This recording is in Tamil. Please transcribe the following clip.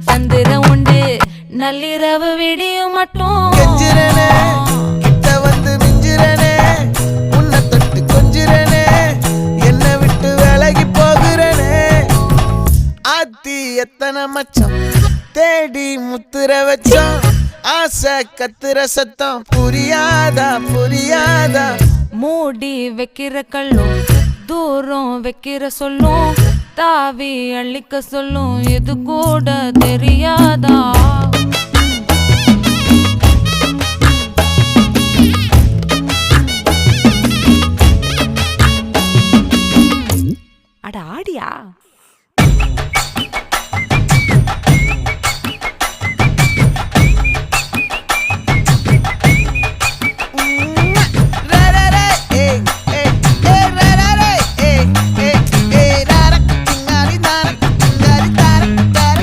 சந்திர உண்டு நள்ளிரவு விடியும் மட்டும் கிட்ட வந்து மிஞ்சிரனே உன்னை தொட்டு கொஞ்சிரனே என்ன விட்டு விலகி போகிறனே ஆத்தி எத்தனை மச்சம் தேடி முத்துற வச்சோம் ஆசை கத்துற சத்தம் புரியாதா புரியாதா மூடி வைக்கிற கல்லும் தூரம் வைக்கிற சொல்லும் தாவி அள்ளிக்க சொல்லும் இது கூட தெரியாதா